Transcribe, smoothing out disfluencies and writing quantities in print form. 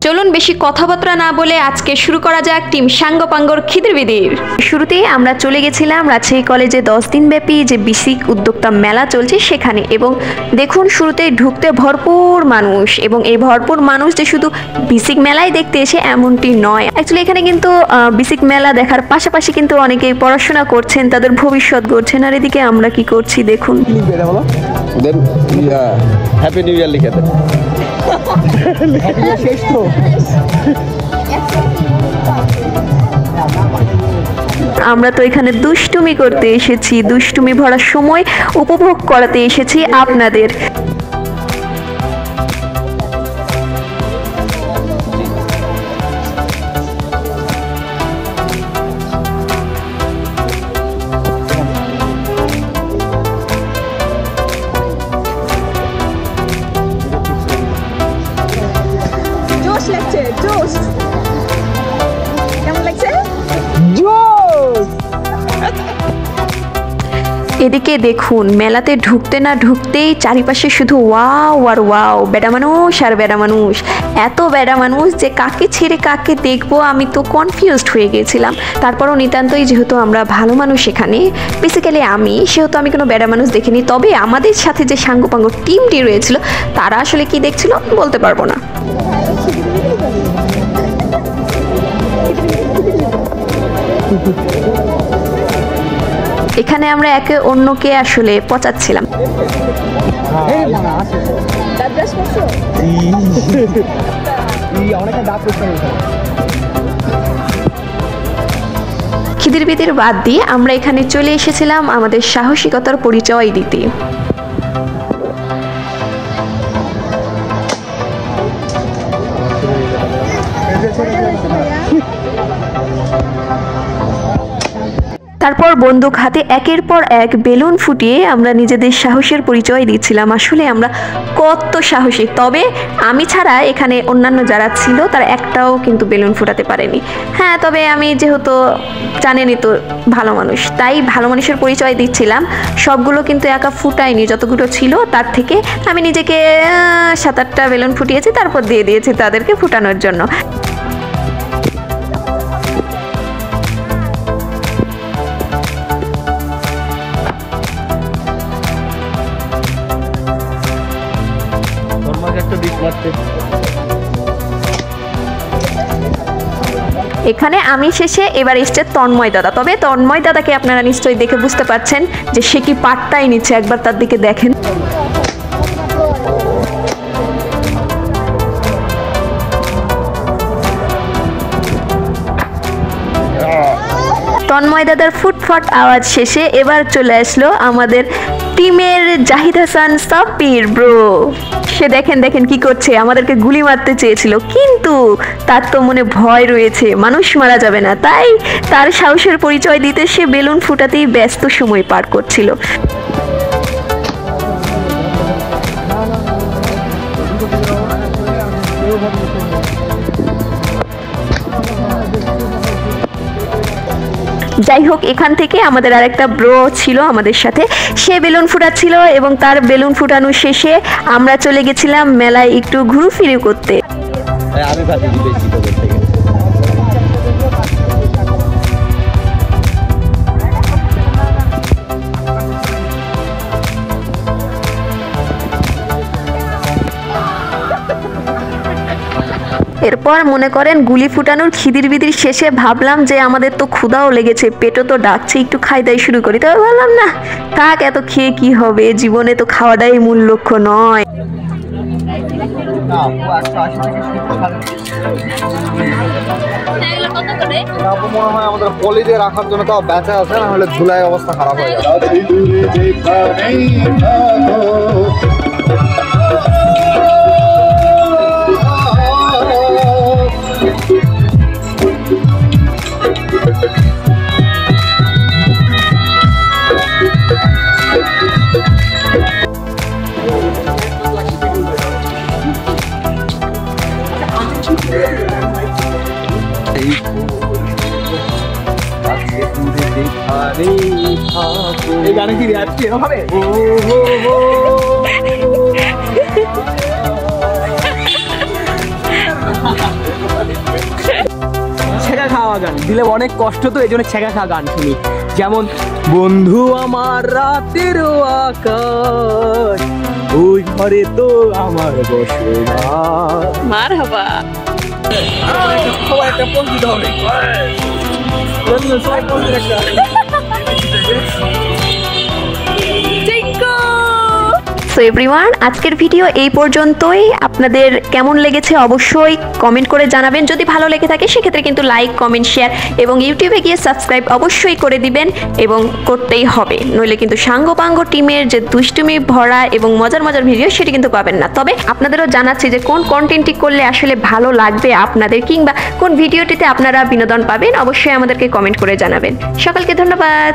চলুন বেশি কথাবার্তা না বলে আজকে শুরু করা যাক টিম সাঙ্গপাঙ্গর খিদির বিদির। শুরুতেই আমরা চলে গেছিলাম রাজশাহী কলেজে 10 দিন ব্যাপী যে বিসিক উদ্যোক্তা মেলা চলছে সেখানে, এবং দেখুন শুরুতেই ঢুকতে ভরপুর মানুষ, এবং এই ভরপুর মানুষ যে শুধু বিসিক মেলায় দেখতে এসে এমনটি নয়। অ্যাকচুয়ালি এখানে কিন্তু বিসিক মেলা দেখার পাশাপাশি কিন্তু অনেকেই পড়াশোনা করছেন, তাদের ভবিষ্যৎ গড়ছেন। আর এদিকে আমরা কি করছি দেখুন। হ্যাপি নিউ ইয়ার লিখে দেন। আমরা তো এখানে দুষ্টুমি করতে এসেছি, দুষ্টুমি ভরা সময় উপভোগ করাতে এসেছি আপনাদের। এদিকে দেখুন মেলাতে ঢুকতে না ঢুকতেই চারিপাশে শুধু ওয়াও আর ওয়াও, বেড়া মানুষ আর বেড়া মানুষ, এত বেড়া মানুষ যে কাকে ছেড়ে কাকে দেখবো আমি তো কনফিউজড হয়ে গিয়েছিলাম। তারপরও নিতান্তই যেহেতু আমরা ভালো মানুষ এখানে, বেসিক্যালি সেহেতু আমি কোনো বেড়া মানুষ দেখিনি। তবে আমাদের সাথে যে সাঙ্গপাঙ্গ টিমটি রয়েছিল তারা আসলে কি দেখছিল বলতে পারবো না। এখানে আমরা একে অন্যকে আসলে পচাচ্ছিলাম। খিদির বিদির বাদ দিয়ে আমরা এখানে চলে এসেছিলাম আমাদের সাহসিকতার পরিচয় দিতে। তারপর বন্দুক হাতে একের পর এক বেলুন ফুটিয়ে আমরা নিজেদের সাহসের পরিচয় দিচ্ছিলাম। আসলে আমরা কত সাহসী, তবে আমি ছাড়া এখানে অন্যান্য যারা ছিল তারা একটাও কিন্তু বেলুন ফুটাতে পারেনি। হ্যাঁ, তবে আমি যেহেতু জানেনই তো ভালো মানুষ, তাই ভালো মানুষের পরিচয় দিচ্ছিলাম। সবগুলো কিন্তু একা ফুটাইনি, যতগুলো ছিল তার থেকে আমি নিজেকে 7-8টা বেলুন ফুটিয়েছি, তারপর দিয়ে দিয়েছি তাদেরকে ফুটানোর জন্য। এখানে আমি শেষে, এবার এসছে তন্ময় দাদা। তবে তন্ময় দাদাকে আপনারা নিশ্চয়ই দেখে বুঝতে পারছেন যে সে কি পাট্টাই নিচ্ছে, একবার তার দিকে দেখেন। তন্ময় দাদার ফুটফাট আওয়াজ শেষে এবার চলে আসলো আমাদের টিমের জাহিদ হাসান সাব্বির ব্রো। সে দেখেন কি করছে, আমাদেরকে গুলি মারতে চেয়েছিল, কিন্তু তার তো মনে ভয় রয়েছে, মানুষ মারা যাবে না, তাই তার সাহসের পরিচয় দিতে সে বেলুন ফুটাতেই ব্যস্ত সময় পার করছিল। যাই হোক, এখান থেকে আমাদের আরেকটা ব্রো ছিল আমাদের সাথে, সে বেলুন ফুটাচ্ছিল, এবং তার বেলুন ফুটানো শেষে আমরা চলে গেছিলাম মেলায় একটু ঘুরুফিরে করতে। এরপর মনে করেন গুলি ফুটানোর খিদির বিদির শেষে ভাবলাম যে আমাদের তো ক্ষুধাও লেগেছে, পেটও তো ডাকছে, একটু খাই দাই শুরু করি। তবে ভাবলাম না থাক, এত খেয়ে কি হবে, জীবনে তো খাওয়াটাই মূল লক্ষ্য নয়। আমাদের পলিতে রাখার জন্য তাও বেঁচে আছে, না হলে ধুলায় অবস্থা খারাপ হয়ে যাবে। এই গানে কি রিয়াজ কি এরকম হবে? ছেঁকা খাওয়া গান দিলে অনেক কষ্ট, তো এই জন্য ছেঁকা খাওয়া গান শুনি। যেমন বন্ধু আমার রাতের আকাশ, ওই ঘরে তো আমার বসবাস। মারহাবা। সবাই একটা পোজ দিতে হবে। সবাই পোজ দিতে একটা। সো এভরিওয়ান, আজকের ভিডিও এই পর্যন্তই। আপনাদের কেমন লেগেছে অবশ্যই কমেন্ট করে জানাবেন। যদি ভালো লেগে থাকে সেক্ষেত্রে কিন্তু লাইক, কমেন্ট, শেয়ার এবং ইউটিউবে গিয়ে সাবস্ক্রাইব অবশ্যই করে দিবেন, এবং করতেই হবে, নইলে কিন্তু সাঙ্গপাঙ্গ টিমের যে দুষ্টুমি ভরা এবং মজার মজার ভিডিও সেটি কিন্তু পাবেন না। তবে আপনাদেরও জানাচ্ছি যে কোন কন্টেন্টটি করলে আসলে ভালো লাগবে আপনাদের, কিংবা কোন ভিডিওটিতে আপনারা বিনোদন পাবেন, অবশ্যই আমাদেরকে কমেন্ট করে জানাবেন। সকলকে ধন্যবাদ।